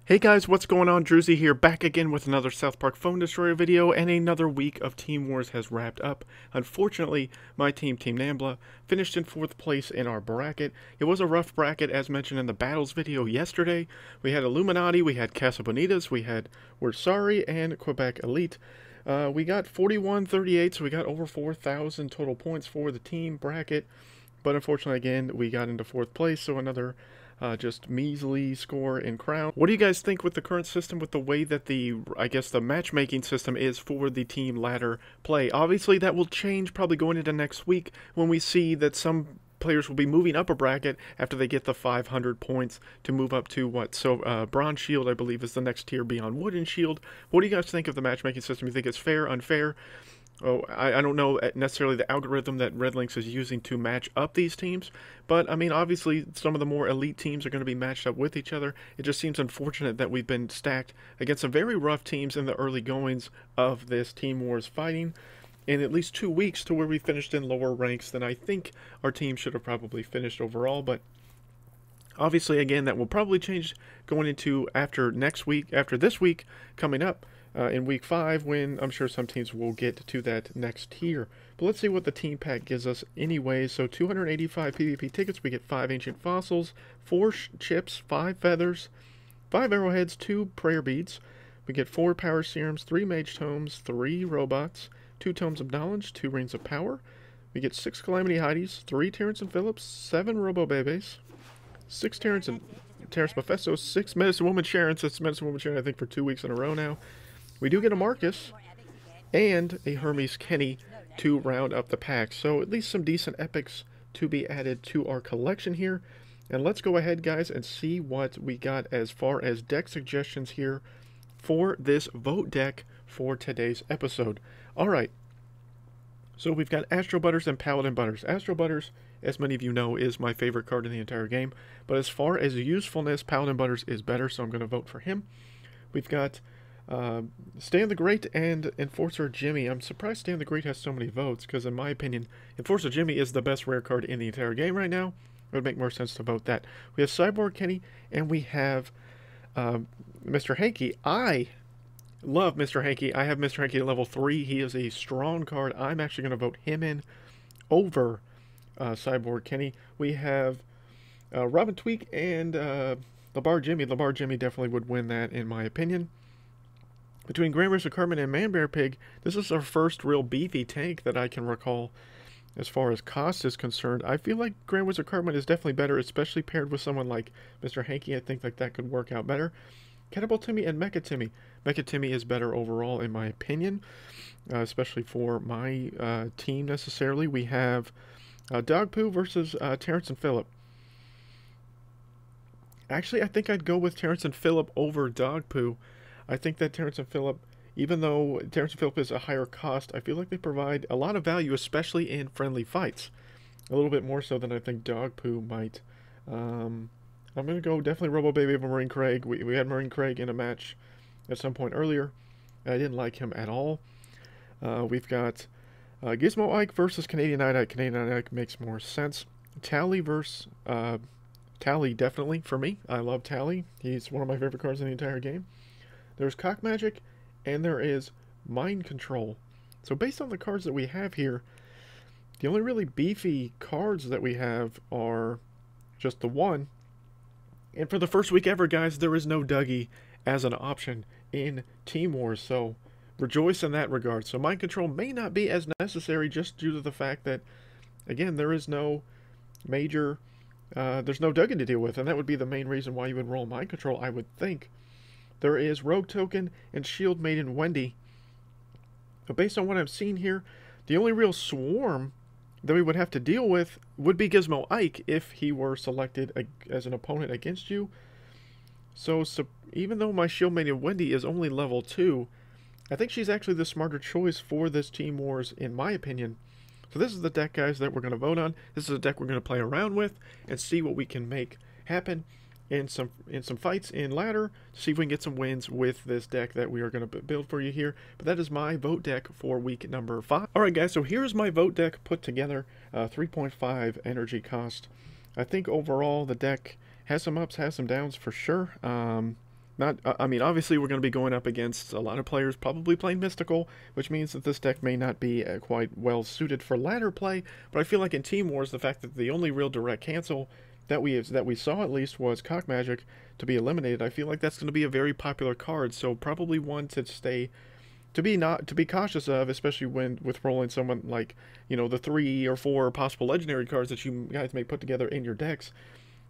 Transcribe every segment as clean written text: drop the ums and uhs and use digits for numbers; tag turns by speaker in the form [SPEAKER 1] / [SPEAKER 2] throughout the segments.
[SPEAKER 1] Hey guys, what's going on? Druzy here, back again with another South Park Phone Destroyer video, and another week of Team Wars has wrapped up. Unfortunately, my team, Team Nambla, finished in 4th place in our bracket. It was a rough bracket, as mentioned in the Battles video yesterday. We had Illuminati, we had Casa Bonitas, we had We're Sorry, and Quebec Elite. We got 41-38, so we got over 4,000 total points for the team bracket. But unfortunately, again, we got into 4th place, so another just measly score in Crown. What do you guys think with the current system, with the way that the matchmaking system is for the team ladder play? Obviously, that will change probably going into next week when we see that some players will be moving up a bracket after they get the 500 points to move up to what? So, Bronze Shield, I believe, is the next tier beyond Wooden Shield. What do you guys think of the matchmaking system? You think it's fair, unfair? Oh, I don't know necessarily the algorithm that RedLynx is using to match up these teams, but I mean, obviously some of the more elite teams are going to be matched up with each other. It just seems unfortunate that we've been stacked against some very rough teams in the early goings of this Team Wars fighting in at least 2 weeks, to where we finished in lower ranks than I think our team should have probably finished overall. But obviously, again, that will probably change going into after this week coming up. In week 5, when I'm sure some teams will get to that next tier. But let's see what the team pack gives us anyway. So 285 PvP tickets, we get 5 ancient fossils, 4 chips, 5 feathers, 5 arrowheads, 2 prayer beads. We get 4 power serums, 3 mage tomes, 3 robots, 2 tomes of knowledge, 2 rings of power. We get 6 calamity Heidi's, 3 Terrence and Phillips, 7 robo bebes, 6 Terrence Mephistos, 6 medicine woman Sharon. So it's medicine woman Sharon, I think, for 2 weeks in a row now. We do get a Marcus and a Hermes Kenny to round up the pack. So at least some decent epics to be added to our collection here. And let's go ahead, guys, and see what we got as far as deck suggestions here for this vote deck for today's episode. All right. So we've got Astro Butters and Paladin Butters. Astro Butters, as many of you know, is my favorite card in the entire game. But as far as usefulness, Paladin Butters is better, so I'm going to vote for him. We've got Stan the Great and Enforcer Jimmy. I'm surprised Stan the Great has so many votes, because in my opinion, Enforcer Jimmy is the best rare card in the entire game right now. It would make more sense to vote that. We have Cyborg Kenny, and we have Mr. Hanky. I love Mr. Hanky. I have Mr. Hanky at level 3. He is a strong card. I'm actually going to vote him in over Cyborg Kenny. We have Robin Tweak and Labar Jimmy. Labar Jimmy definitely would win that, in my opinion. Between Grand Wizard Cartman and Man-Bear Pig, this is our first real beefy tank that I can recall as far as cost is concerned. I feel like Grand Wizard Cartman is definitely better, especially paired with someone like Mr. Hanky. I think like that could work out better. Catapult Timmy and Mecha Timmy. Mecha Timmy is better overall, in my opinion, especially for my team necessarily. We have Dog Poo versus Terrence and Phillip. Actually, I think I'd go with Terrence and Phillip over Dog Poo. I think that Terrence and Phillip, even though Terrence and Phillip is a higher cost, I feel like they provide a lot of value, especially in friendly fights. A little bit more so than I think Dog Poo might. I'm going to go definitely Robo Baby over Marine Craig. We had Marine Craig in a match at some point earlier. I didn't like him at all. We've got Gizmo Ike versus Canadian Night Ike. Canadian Night Ike makes more sense. Tally versus... Tally, definitely, for me. I love Tally. He's one of my favorite cards in the entire game. There's Cock Magic, and there is Mind Control. So based on the cards that we have here, the only really beefy cards that we have are just the one. And for the first week ever, guys, there is no Dougie as an option in Team Wars, so rejoice in that regard. So Mind Control may not be as necessary, just due to the fact that, again, there is no major, there's no Dougie to deal with, and that would be the main reason why you would roll Mind Control, I would think. There is Rogue Token and Shield Maiden Wendy. But based on what I've seen here, the only real swarm that we would have to deal with would be Gizmo Ike if he were selected as an opponent against you. So even though my Shield Maiden Wendy is only level 2, I think she's actually the smarter choice for this Team Wars, in my opinion. So this is the deck, guys, that we're going to vote on. This is a deck we're going to play around with and see what we can make happen in some fights in ladder to see if we can get some wins with this deck that we are going to build for you here. But that is my vote deck for week number 5. Alright guys, so here's my vote deck put together. 3.5 energy cost. I think overall the deck has some ups, has some downs for sure. I mean, obviously we're going to be going up against a lot of players probably playing Mystical, which means that this deck may not be quite well suited for ladder play. But I feel like in Team Wars, the fact that the only real direct cancel that we saw at least was Cock Magic to be eliminated. I feel like that's going to be a very popular card, so probably one to be cautious of, especially with rolling someone like, you know, the 3 or 4 possible legendary cards that you guys may put together in your decks,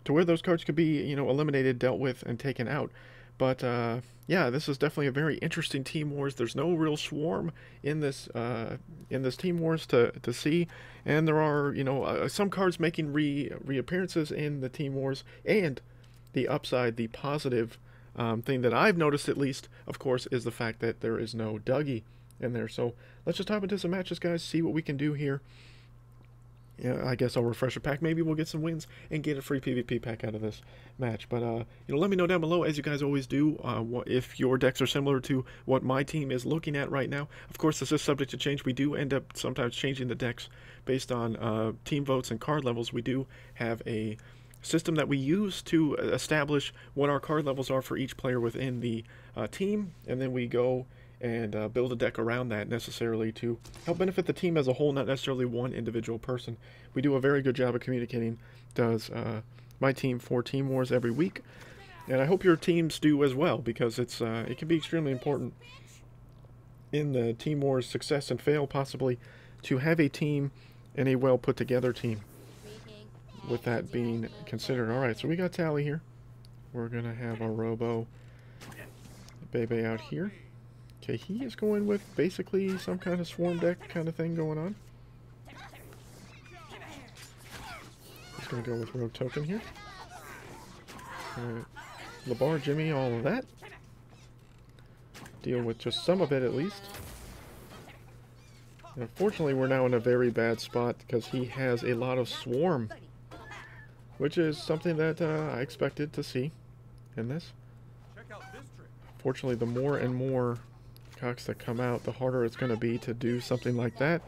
[SPEAKER 1] to where those cards could be, you know, eliminated, dealt with, and taken out. But yeah, this is definitely a very interesting Team Wars. There's no real swarm in this Team Wars to see, and there are, you know, some cards making reappearances in the Team Wars. And the upside, the positive thing that I've noticed at least, of course, is the fact that there is no Dougie in there. So let's just hop into some matches, guys. See what we can do here. Yeah, I guess I'll refresh a pack. Maybe we'll get some wins and get a free PvP pack out of this match. But, you know, let me know down below, as you guys always do, if your decks are similar to what my team is looking at right now. Of course, this is subject to change. We do end up sometimes changing the decks based on team votes and card levels. We do have a system that we use to establish what our card levels are for each player within the team, and then we go and build a deck around that necessarily to help benefit the team as a whole, not necessarily one individual person. We do a very good job of communicating, does my team, for Team Wars every week, and I hope your teams do as well, because it can be extremely important in the Team Wars success and fail, possibly, to have a team and a well put together team, with that being considered. Alright, so we got Tally here. We're gonna have our Robo Bebe out here. Okay, he is going with basically some kind of swarm deck kind of thing going on. He's going to go with Rogue Token here. Labar, Jimmy, all of that. Deal with just some of it at least. And unfortunately, we're now in a very bad spot because he has a lot of swarm, which is something that I expected to see in this. Fortunately, the more and more Cocks that come out, the harder it's going to be to do something like that.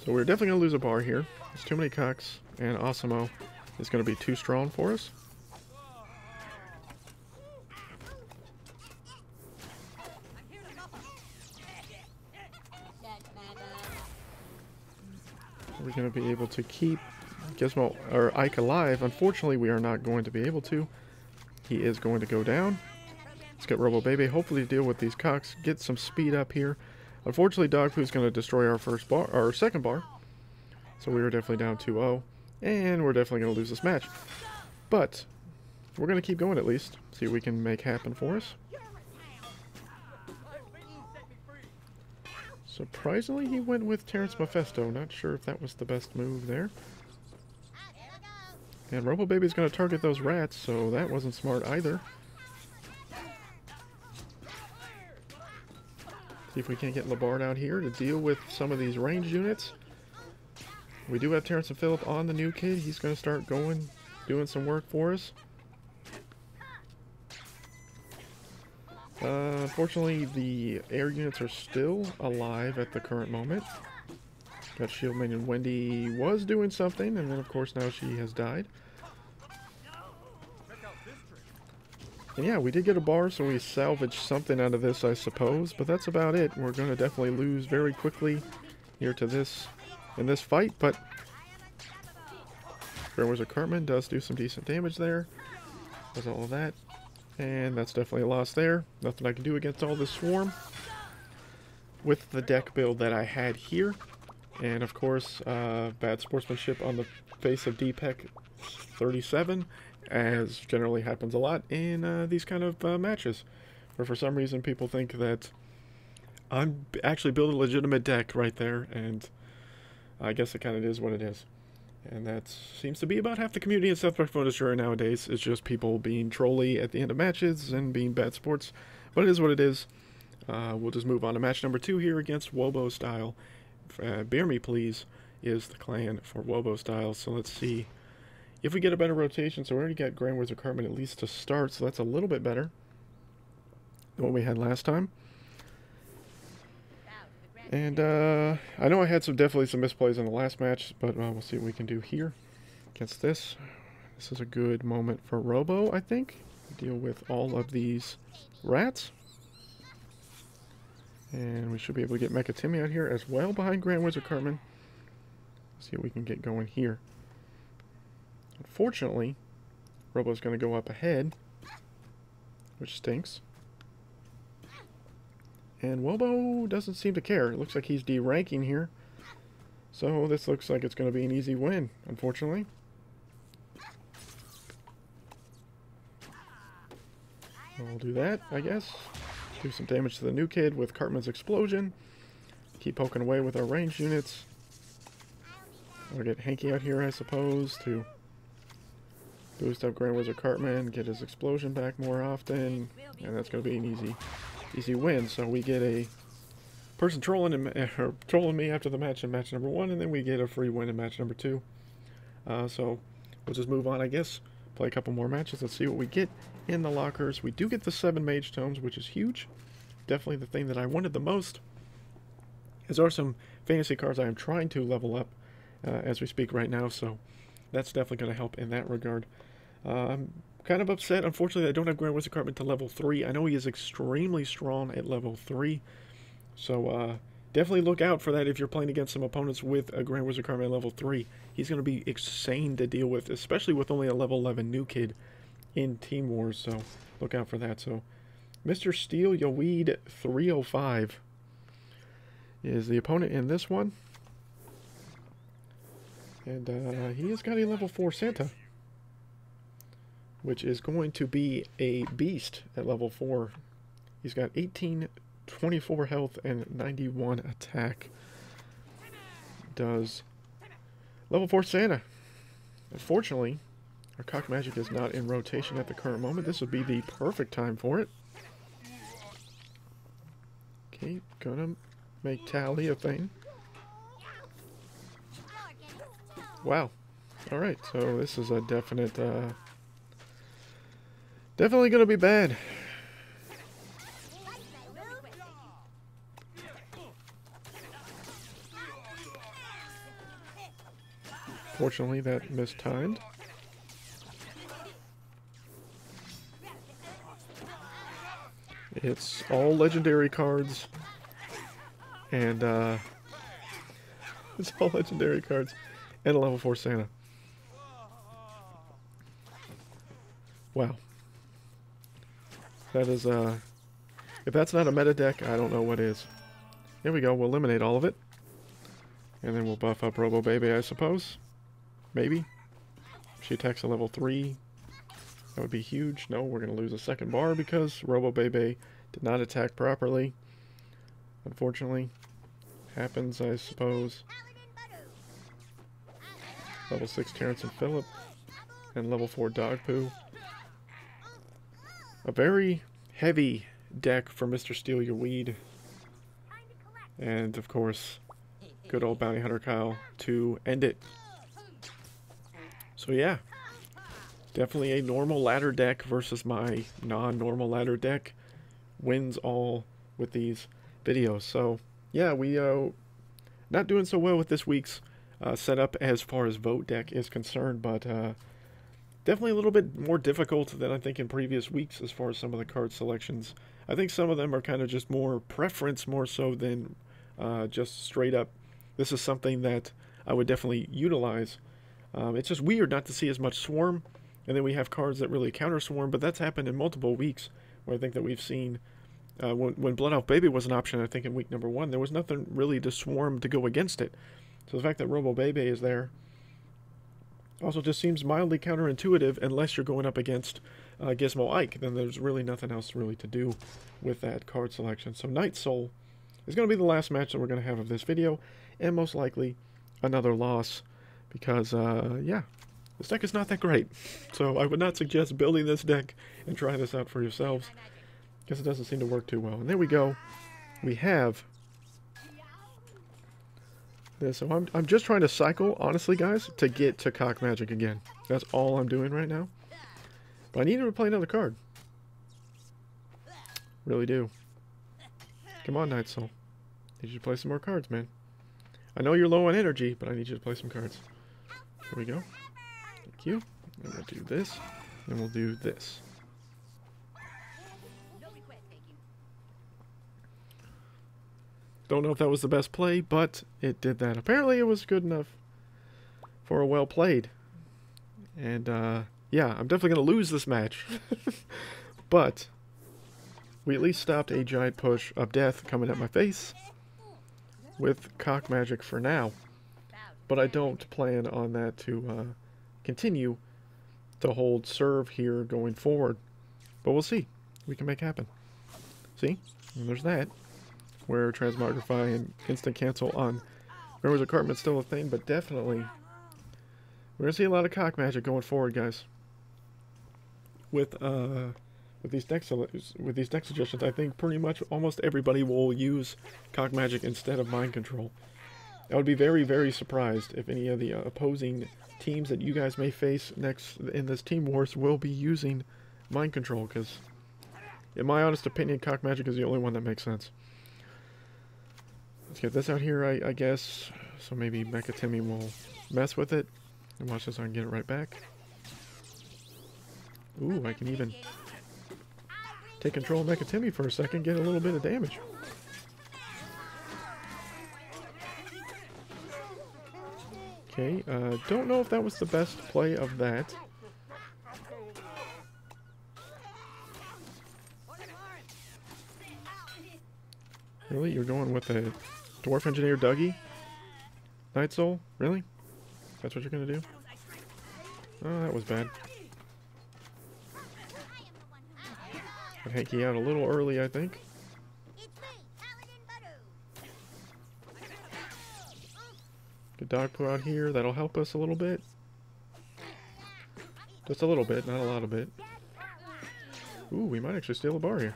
[SPEAKER 1] So we're definitely going to lose a bar here. There's too many Cocks, and Osimo is going to be too strong for us. We're going to be able to keep Gizmo or Ike alive. Unfortunately, we are not going to be able to. He is going to go down. Let's get Robo Bebe, hopefully to deal with these Cocks, get some speed up here. Unfortunately, Dog Poo's going to destroy our second bar. So we are definitely down 2-0. And we're definitely going to lose this match. But we're going to keep going at least. See what we can make happen for us. Surprisingly, he went with Terrence Mephisto. Not sure if that was the best move there. And Robo Baby's going to target those rats, so that wasn't smart either. See if we can't get Labard out here to deal with some of these ranged units. We do have Terrence and Phillip on the new kid. He's going to start doing some work for us. Unfortunately, the air units are still alive at the current moment. Got Shield Minion Wendy was doing something, and then of course now she has died. And yeah, we did get a bar, so we salvaged something out of this, I suppose. But that's about it. We're going to definitely lose very quickly here to this in this fight. But Grand Wizard Cartman does do some decent damage there. Does all of that. And that's definitely a loss there. Nothing I can do against all this swarm. With the deck build that I had here. And of course, bad sportsmanship on the face of DPEC 37, as generally happens a lot in these kind of matches, where for some reason people think that I'm actually building a legitimate deck right there, and I guess it kind of is what it is. And that seems to be about half the community in South Park Phone Destroyer nowadays. It's just people being trolly at the end of matches and being bad sports, but it is what it is. We'll just move on to match number 2 here against Wobo Style. Bear Me Please is the clan for Wobo Style, so let's see if we get a better rotation. So we already got Grand Wizard Cartman at least to start, so that's a little bit better than what we had last time. And I know I had definitely some misplays in the last match, but we'll see what we can do here against this. This is a good moment for Robo, I think. Deal with all of these rats. And we should be able to get Mecha Timmy out here as well behind Grand Wizard Cartman. See what we can get going here. Unfortunately, Robo's going to go up ahead, which stinks. And Wobo doesn't seem to care. It looks like he's deranking here. So this looks like it's going to be an easy win, unfortunately. We'll do that, I guess. Do some damage to the new kid with Cartman's explosion. Keep poking away with our ranged units. I'll get Hanky out here, I suppose, to boost up Grand Wizard Cartman, get his explosion back more often, and that's going to be an easy win. So we get a person trolling me after the match in match number 1, and then we get a free win in match number 2. So we'll just move on, I guess. Play a couple more matches. Let's see what we get in the lockers. We do get the 7 Mage Tomes, which is huge. Definitely the thing that I wanted the most. There are some fantasy cards I am trying to level up as we speak right now, so that's definitely going to help in that regard. I'm kind of upset, unfortunately, I don't have Grand Wizard Cartman to level 3. I know he is extremely strong at level 3, so definitely look out for that if you're playing against some opponents with a Grand Wizard Cartman level 3. He's going to be insane to deal with, especially with only a level 11 new kid in Team Wars, so look out for that. So Mr. Steel Yoweed 305 is the opponent in this one. And he has got a level 4 Santa, which is going to be a beast at level 4. He's got 18, 24 health, and 91 attack. Does level 4 Santa. Unfortunately, our Cock Magic is not in rotation at the current moment. This would be the perfect time for it. Okay, gonna make Tally a thing. Wow. Alright, so this is a definite, definitely gonna be bad. Fortunately, that mistimed. It's all legendary cards. And, it's all legendary cards. And a level 4 Santa. Wow. That is, if that's not a meta deck, I don't know what is. Here we go, we'll eliminate all of it. And then we'll buff up Robo Baby, I suppose. Maybe. She attacks a level 3. That would be huge. No, we're going to lose a second bar because Robo Baby did not attack properly. Unfortunately. Happens, I suppose. Level 6 Terrence and Phillip. And level 4 Dogpoo. A very heavy deck for Mr. Steel Your Weed. And, of course, good old Bounty Hunter Kyle to end it. So, yeah. Definitely a normal ladder deck versus my non-normal ladder deck. Wins all with these videos. So, yeah, we not doing so well with this week's setup as far as vote deck is concerned, but definitely a little bit more difficult than I think in previous weeks as far as some of the card selections. I think some of them are kind of just more preference more so than just straight up, this is something that I would definitely utilize. It's just weird not to see as much Swarm, and then we have cards that really counter Swarm, but that's happened in multiple weeks where I think that we've seen when Blood Elf Baby was an option, I think in week number 1, there was nothing really to Swarm to go against it. So the fact that Robo Baby is there also just seems mildly counterintuitive unless you're going up against Gizmo Ike. Then there's really nothing else really to do with that card selection. So Night Soul is going to be the last match that we're going to have of this video, and most likely another loss because, yeah, this deck is not that great. So I would not suggest building this deck and try this out for yourselves because it doesn't seem to work too well. And there we go. We have this. So I'm just trying to cycle, honestly, guys, to get to Cock Magic again. That's all I'm doing right now. But I need to play another card. Really do. Come on, Night Soul. Need you to play some more cards, man. I know you're low on energy, but I need you to play some cards. Here we go. Thank you. And we'll do this. And we'll do this. Don't know if that was the best play, but it did that. Apparently it was good enough for a well played. And, yeah, I'm definitely going to lose this match. But we at least stopped a giant push of death coming at my face with cock magic for now. But I don't plan on that to continue to hold serve here going forward. But we'll see. We can make happen. See? And there's that. Where Transmogrify and Instant Cancel on Grand Wizard Cartman's still a thing, but definitely we're going to see a lot of cock magic going forward, guys. With these deck suggestions, I think pretty much almost everybody will use cock magic instead of mind control. I would be very, very surprised if any of the opposing teams that you guys may face next in this Team Wars will be using mind control, because in my honest opinion, cock magic is the only one that makes sense. Let's get this out here, I guess. So maybe Mecha Timmy will mess with it. And watch this, I can get it right back. Ooh, I can even take control of Mecha Timmy for a second, get a little bit of damage. Okay, don't know if that was the best play of that. Really? You're going with a Dwarf Engineer Dougie? Night Soul? Really? That's what you're gonna do? Oh, that was bad. Got Hanky out a little early, I think. Good dog poo out here. That'll help us a little bit. Just a little bit, not a lot of it. Ooh, we might actually steal a bar here.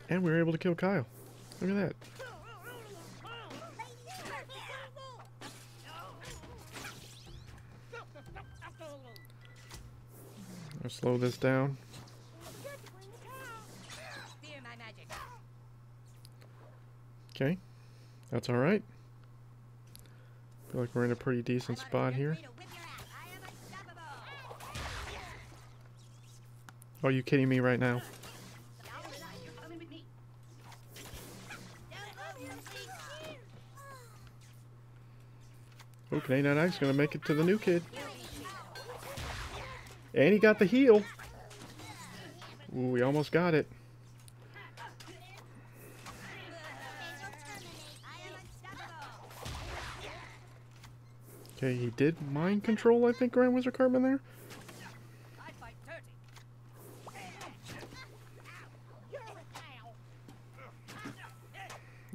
[SPEAKER 1] And we were able to kill Kyle. Look at that. I'll slow this down. Okay. That's alright. Feel like we're in a pretty decent spot here. Oh, are you kidding me right now? Oh, Canadian Ike's gonna make it to the new kid. And he got the heal. Ooh, we almost got it. Okay, he did mind control, I think, Grand Wizard Cartman there.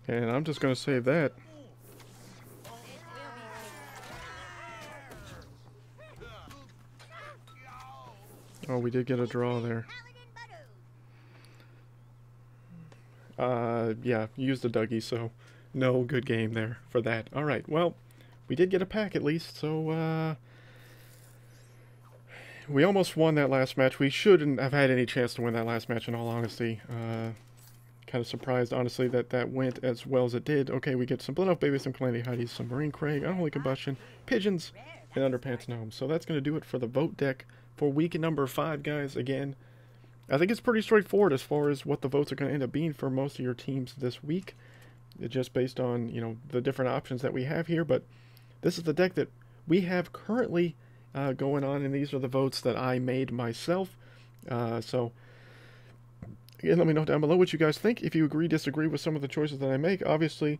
[SPEAKER 1] And I'm just gonna save that. Oh, we did get a draw there. Yeah, used the Dougie, so no good game there for that. Alright, well, we did get a pack at least, so, we almost won that last match. We shouldn't have had any chance to win that last match, in all honesty. Kind of surprised, honestly, that that went as well as it did. Okay, we get some Blood Elf Babies, some Calamity Heidies, some Marine Craig, Unholy Combustion, Pigeons, and Underpants Gnomes. So that's going to do it for the vote deck for week number 5, guys. Again, I think it's pretty straightforward as far as what the votes are going to end up being for most of your teams this week. It's just based on, you know, the different options that we have here. But this is the deck that we have currently going on, and these are the votes that I made myself. So, again, let me know down below what you guys think. If you agree, disagree with some of the choices that I make. Obviously,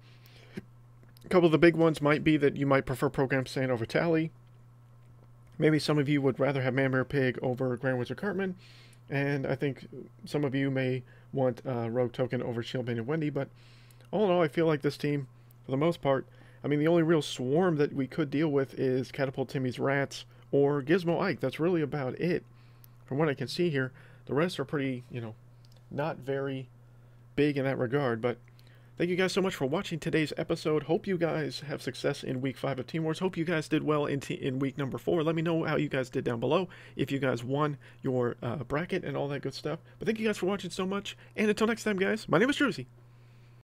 [SPEAKER 1] a couple of the big ones might be that you might prefer Program Sand over Tally. Maybe some of you would rather have Man Bear Pig over Grand Wizard Cartman. And I think some of you may want Rogue Token over Shieldbane and Wendy. But all in all, I feel like this team, for the most part, I mean, the only real swarm that we could deal with is Catapult Timmy's Rats or Gizmo Ike. That's really about it. From what I can see here, the rest are pretty, you know, not very big in that regard. But Thank you guys so much for watching today's episode. Hope you guys have success in week 5 of Team Wars. Hope you guys did well in week number 4. Let me know how you guys did down below, if you guys won your bracket and all that good stuff. But thank you guys for watching so much, and until next time, guys, my name is Druzy.